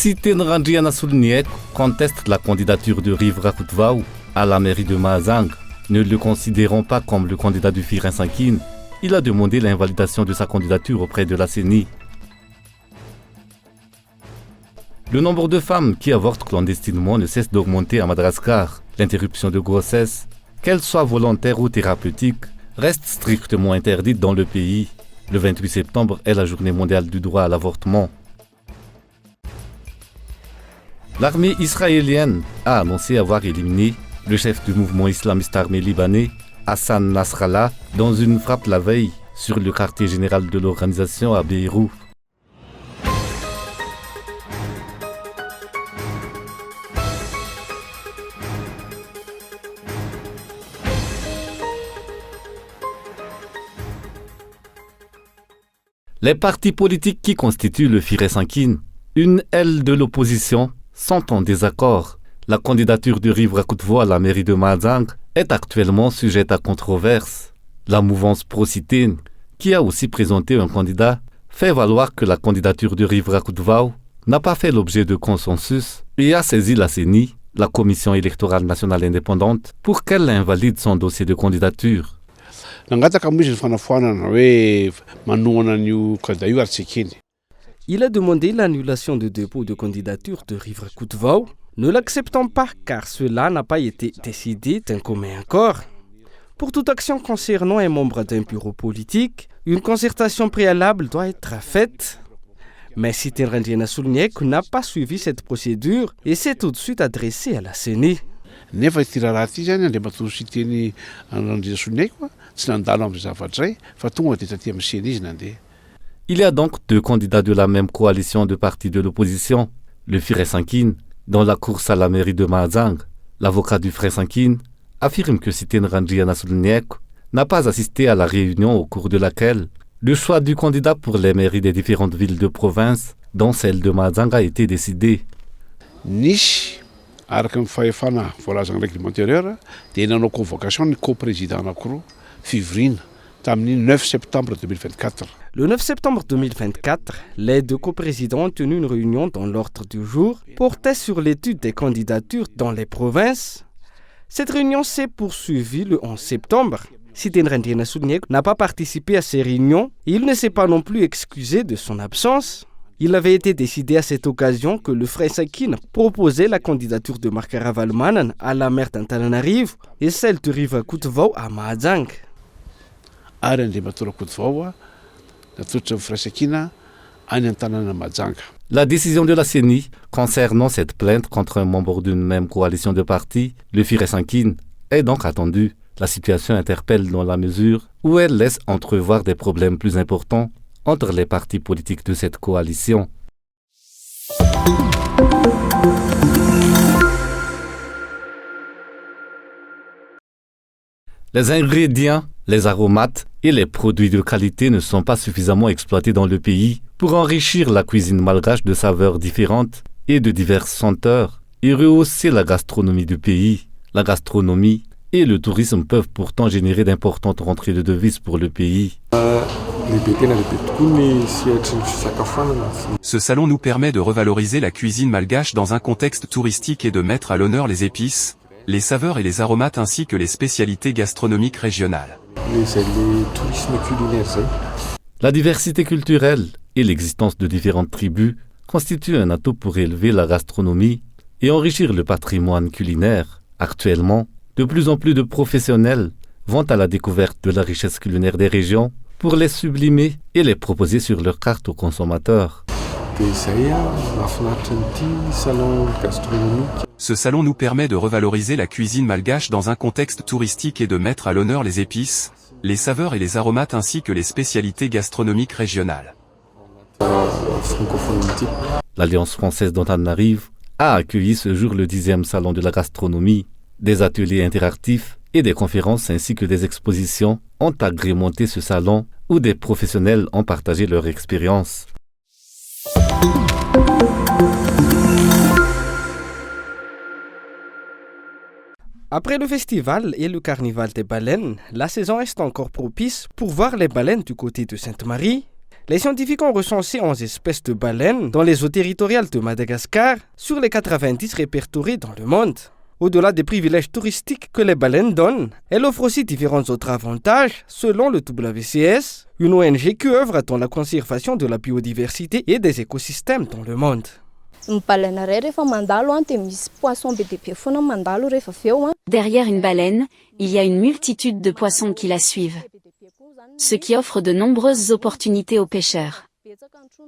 Sitenrandriana Soulniek conteste la candidature de Rivra Kutvao à la mairie de Mahazang. Ne le considérant pas comme le candidat du Firin Sankin, il a demandé l'invalidation de sa candidature auprès de la CENI. Le nombre de femmes qui avortent clandestinement ne cesse d'augmenter à Madagascar. L'interruption de grossesse, qu'elle soit volontaire ou thérapeutique, reste strictement interdite dans le pays. Le 28 septembre est la journée mondiale du droit à l'avortement. L'armée israélienne a annoncé avoir éliminé le chef du mouvement islamiste armé libanais, Hassan Nasrallah, dans une frappe la veille sur le quartier général de l'organisation à Beyrouth. Les partis politiques qui constituent le Firin Sankin, une aile de l'opposition, sont en désaccord. La candidature de Rivra Kutvao à la mairie de Mahazang est actuellement sujette à controverse. La mouvance pro-Citine, qui a aussi présenté un candidat, fait valoir que la candidature de Rivra Kutvao n'a pas fait l'objet de consensus et a saisi la CENI, la Commission électorale nationale indépendante, pour qu'elle invalide son dossier de candidature. Il a demandé l'annulation du dépôt de candidature de Rivra Kutvao. Ne l'acceptons pas car cela n'a pas été décidé d'un commun accord. Pour toute action concernant un membre d'un bureau politique, une concertation préalable doit être faite. Mais Sitenrandriana Soulniek n'a pas suivi cette procédure et s'est tout de suite adressé à la CENI. Il y a donc deux candidats de la même coalition de partis de l'opposition, le Firin Sankin, dans la course à la mairie de Mahazang. L'avocat du Firin Sankin affirme que Sitenrandriana Soulniek n'a pas assisté à la réunion au cours de laquelle le choix du candidat pour les mairies des différentes villes de province, dont celle de Mahazang, a été décidé. Le 9 septembre 2024, les deux coprésidents ont tenu une réunion dont l'ordre du jour portait sur l'étude des candidatures dans les provinces. Cette réunion s'est poursuivie le 11 septembre. Sitenrandriana Soulniek n'a pas participé à ces réunions et il ne s'est pas non plus excusé de son absence. Il avait été décidé à cette occasion que le Firin Sankin proposait la candidature de Markara Valmanan à la maire d'Antananarivo et celle de Rivra Kutvao à Mahazang. La décision de la CENI concernant cette plainte contre un membre d'une même coalition de partis, le Firin Sankin, est donc attendue. La situation interpelle dans la mesure où elle laisse entrevoir des problèmes plus importants entre les partis politiques de cette coalition. Les ingrédients, les aromates et les produits de qualité ne sont pas suffisamment exploités dans le pays pour enrichir la cuisine malgache de saveurs différentes et de diverses senteurs et rehausser la gastronomie du pays. La gastronomie et le tourisme peuvent pourtant générer d'importantes rentrées de devises pour le pays. Ce salon nous permet de revaloriser la cuisine malgache dans un contexte touristique et de mettre à l'honneur les épices, les saveurs et les aromates ainsi que les spécialités gastronomiques régionales. La diversité culturelle et l'existence de différentes tribus constituent un atout pour élever la gastronomie et enrichir le patrimoine culinaire. Actuellement, de plus en plus de professionnels vont à la découverte de la richesse culinaire des régions pour les sublimer et les proposer sur leur carte aux consommateurs. Ce salon nous permet de revaloriser la cuisine malgache dans un contexte touristique et de mettre à l'honneur les épices, les saveurs et les aromates ainsi que les spécialités gastronomiques régionales. L'Alliance française d'Antananarivo a accueilli ce jour le 10e salon de la gastronomie. Des ateliers interactifs et des conférences ainsi que des expositions ont agrémenté ce salon où des professionnels ont partagé leur expérience. Après le festival et le carnaval des baleines, la saison est encore propice pour voir les baleines du côté de Sainte-Marie. Les scientifiques ont recensé 11 espèces de baleines dans les eaux territoriales de Madagascar sur les 90 répertoriées dans le monde. Au-delà des privilèges touristiques que les baleines donnent, elles offrent aussi différents autres avantages selon le WCS, une ONG qui œuvre dans la conservation de la biodiversité et des écosystèmes dans le monde. Derrière une baleine, il y a une multitude de poissons qui la suivent, ce qui offre de nombreuses opportunités aux pêcheurs.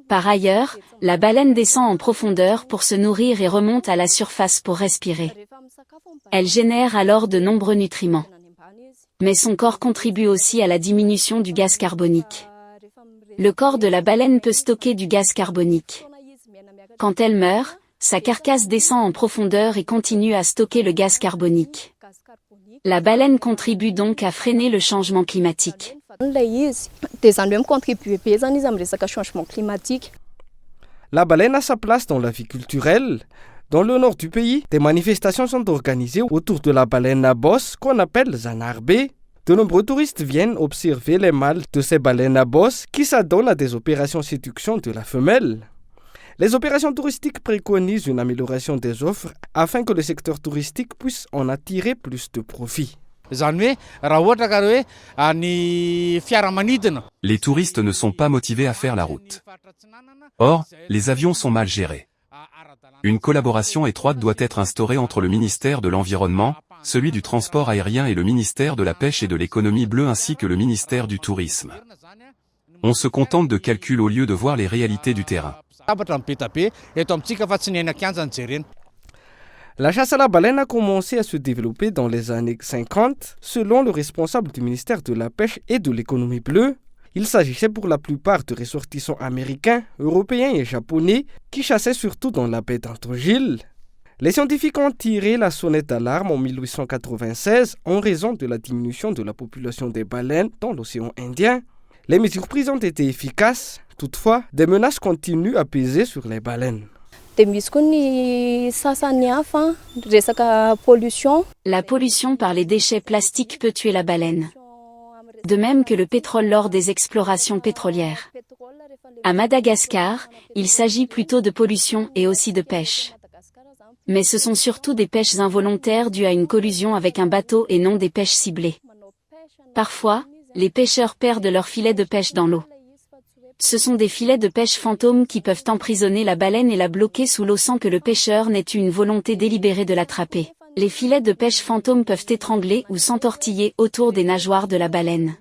Par ailleurs, la baleine descend en profondeur pour se nourrir et remonte à la surface pour respirer. Elle génère alors de nombreux nutriments. Mais son corps contribue aussi à la diminution du gaz carbonique. Le corps de la baleine peut stocker du gaz carbonique. Quand elle meurt, sa carcasse descend en profondeur et continue à stocker le gaz carbonique. La baleine contribue donc à freiner le changement climatique. La baleine a sa place dans la vie culturelle. Dans le nord du pays, des manifestations sont organisées autour de la baleine à bosse qu'on appelle Zanarbe. De nombreux touristes viennent observer les mâles de ces baleines à bosse qui s'adonnent à des opérations séduction de la femelle. Les opérations touristiques préconisent une amélioration des offres afin que le secteur touristique puisse en attirer plus de profit. Les touristes ne sont pas motivés à faire la route. Or, les avions sont mal gérés. Une collaboration étroite doit être instaurée entre le ministère de l'Environnement, celui du transport aérien et le ministère de la Pêche et de l'économie bleue ainsi que le ministère du Tourisme. On se contente de calculs au lieu de voir les réalités du terrain. La chasse à la baleine a commencé à se développer dans les années 50, selon le responsable du ministère de la Pêche et de l'économie bleue. Il s'agissait pour la plupart de ressortissants américains, européens et japonais qui chassaient surtout dans la baie d'Antongil. Les scientifiques ont tiré la sonnette d'alarme en 1896 en raison de la diminution de la population des baleines dans l'océan Indien. Les mesures prises ont été efficaces, toutefois, des menaces continuent à peser sur les baleines. La pollution par les déchets plastiques peut tuer la baleine. De même que le pétrole lors des explorations pétrolières. À Madagascar, il s'agit plutôt de pollution et aussi de pêche. Mais ce sont surtout des pêches involontaires dues à une collusion avec un bateau et non des pêches ciblées. Parfois, les pêcheurs perdent leurs filets de pêche dans l'eau. Ce sont des filets de pêche fantômes qui peuvent emprisonner la baleine et la bloquer sous l'eau sans que le pêcheur n'ait eu une volonté délibérée de l'attraper. Les filets de pêche fantômes peuvent étrangler ou s'entortiller autour des nageoires de la baleine.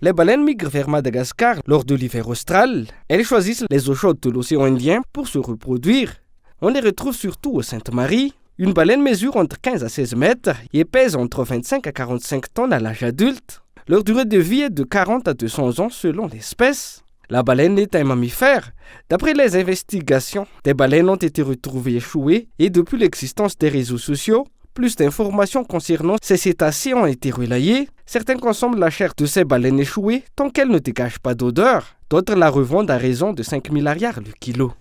Les baleines migrent vers Madagascar lors de l'hiver austral. Elles choisissent les eaux chaudes de l'océan Indien pour se reproduire. On les retrouve surtout au Sainte-Marie. Une baleine mesure entre 15 à 16 mètres et pèse entre 25 à 45 tonnes à l'âge adulte. Leur durée de vie est de 40 à 200 ans selon l'espèce. La baleine est un mammifère. D'après les investigations, des baleines ont été retrouvées échouées et depuis l'existence des réseaux sociaux, plus d'informations concernant ces cétacés ont été relayées. Certains consomment la chair de ces baleines échouées tant qu'elles ne dégagent pas d'odeur. D'autres la revendent à raison de 5 000 arrières le kilo.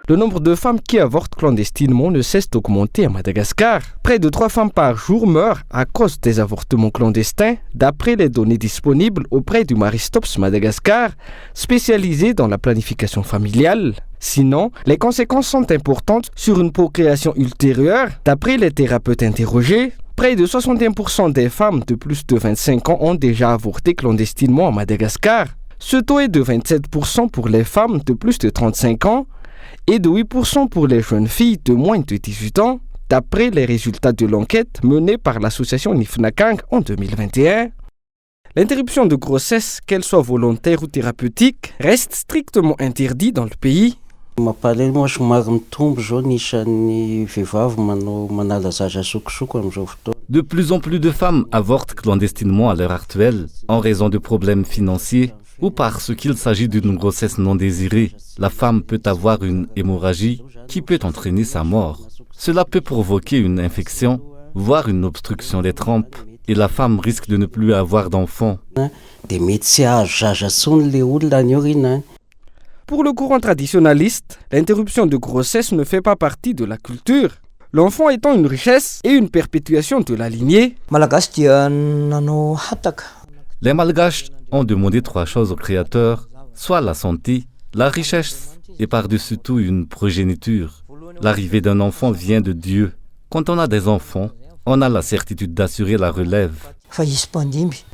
Le nombre de femmes qui avortent clandestinement ne cesse d'augmenter à Madagascar. Près de 3 femmes par jour meurent à cause des avortements clandestins, d'après les données disponibles auprès du Maristops Madagascar, spécialisé dans la planification familiale. Sinon, les conséquences sont importantes sur une procréation ultérieure, d'après les thérapeutes interrogés. Près de 61% des femmes de plus de 25 ans ont déjà avorté clandestinement à Madagascar. Ce taux est de 27% pour les femmes de plus de 35 ans, et de 8% pour les jeunes filles de moins de 18 ans, d'après les résultats de l'enquête menée par l'association Nifnakang en 2021. L'interruption de grossesse, qu'elle soit volontaire ou thérapeutique, reste strictement interdite dans le pays. De plus en plus de femmes avortent clandestinement à l'heure actuelle en raison de problèmes financiers ou parce qu'il s'agit d'une grossesse non désirée. La femme peut avoir une hémorragie qui peut entraîner sa mort. Cela peut provoquer une infection, voire une obstruction des trompes, et la femme risque de ne plus avoir d'enfants. Pour le courant traditionnaliste, l'interruption de grossesse ne fait pas partie de la culture. L'enfant étant une richesse et une perpétuation de la lignée. Les Malgaches ont demandé 3 choses au Créateur, soit la santé, la richesse et par-dessus tout une progéniture. L'arrivée d'un enfant vient de Dieu. Quand on a des enfants, on a la certitude d'assurer la relève.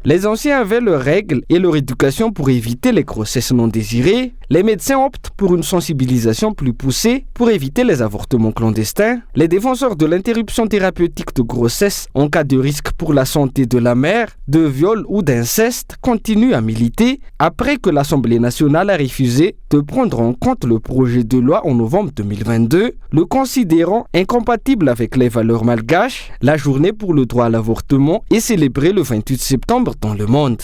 Les anciens avaient leurs règles et leur éducation pour éviter les grossesses non désirées. Les médecins optent pour une sensibilisation plus poussée pour éviter les avortements clandestins. Les défenseurs de l'interruption thérapeutique de grossesse en cas de risque pour la santé de la mère, de viol ou d'inceste continuent à militer après que l'Assemblée nationale a refusé de prendre en compte le projet de loi en novembre 2022, le considérant incompatible avec les valeurs malgaches. La journée pour le droit à l'avortement est célébrée le 28 septembre dans le monde.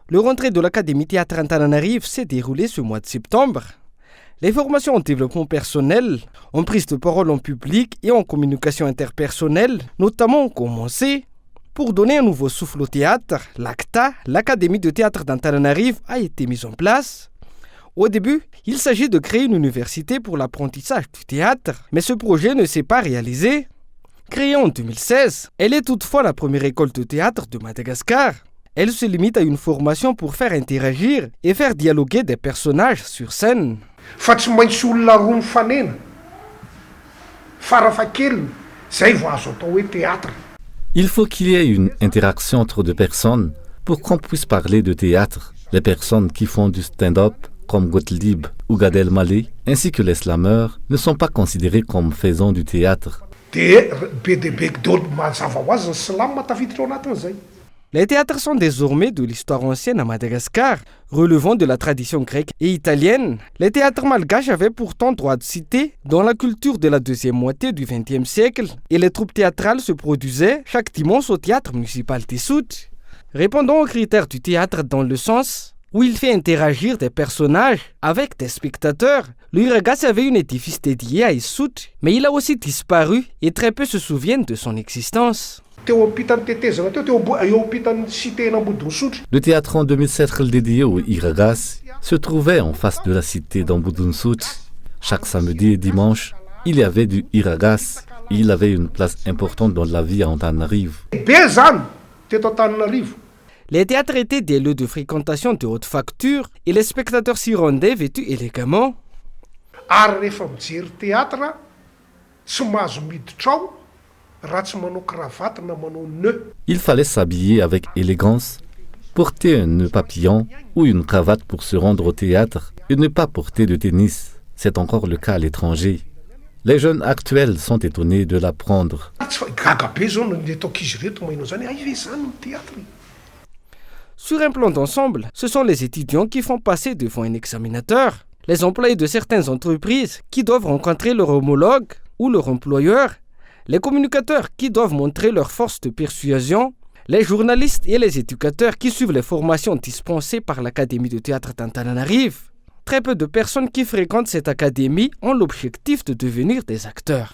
Le rentrée de l'Académie Théâtre Antananarivo s'est déroulé ce mois de septembre. Les formations en développement personnel, en prise de parole en public et en communication interpersonnelle, notamment ont commencé. Pour donner un nouveau souffle au théâtre, l'ACTA, l'Académie de théâtre d'Antananarivo, a été mise en place. Au début, il s'agit de créer une université pour l'apprentissage du théâtre, mais ce projet ne s'est pas réalisé. Créée en 2016, elle est toutefois la première école de théâtre de Madagascar. Elle se limite à une formation pour faire interagir et faire dialoguer des personnages sur scène. Il faut qu'il y ait une interaction entre 2 personnes pour qu'on puisse parler de théâtre. Les personnes qui font du stand-up, comme Gottlieb ou Gad Elmaleh, ainsi que les slameurs, ne sont pas considérés comme faisant du théâtre. Les théâtres sont désormais de l'histoire ancienne à Madagascar, relevant de la tradition grecque et italienne. Les théâtres malgaches avaient pourtant droit de cité dans la culture de la deuxième moitié du XXe siècle et les troupes théâtrales se produisaient chaque dimanche au théâtre municipal Tissout. Répondant aux critères du théâtre dans le sens où il fait interagir des personnages avec des spectateurs, le Iragas avait un édifice dédié à Issout, mais il a aussi disparu et très peu se souviennent de son existence. Le théâtre en 2007 dédié au Iragas se trouvait en face de la cité d'Ambudunsout. Chaque samedi et dimanche, il y avait du Iragas et il avait une place importante dans la vie à Antananarivo. Les théâtres étaient des lieux de fréquentation de haute facture et les spectateurs s'y rendaient vêtus élégamment. Il fallait s'habiller avec élégance, porter un nœud papillon ou une cravate pour se rendre au théâtre et ne pas porter de tennis. C'est encore le cas à l'étranger. Les jeunes actuels sont étonnés de l'apprendre. Sur un plan d'ensemble, ce sont les étudiants qui font passer devant un examinateur, les employés de certaines entreprises qui doivent rencontrer leur homologue ou leur employeur, les communicateurs qui doivent montrer leur force de persuasion, les journalistes et les éducateurs qui suivent les formations dispensées par l'Académie de théâtre d'Antananarivo. Très peu de personnes qui fréquentent cette académie ont l'objectif de devenir des acteurs.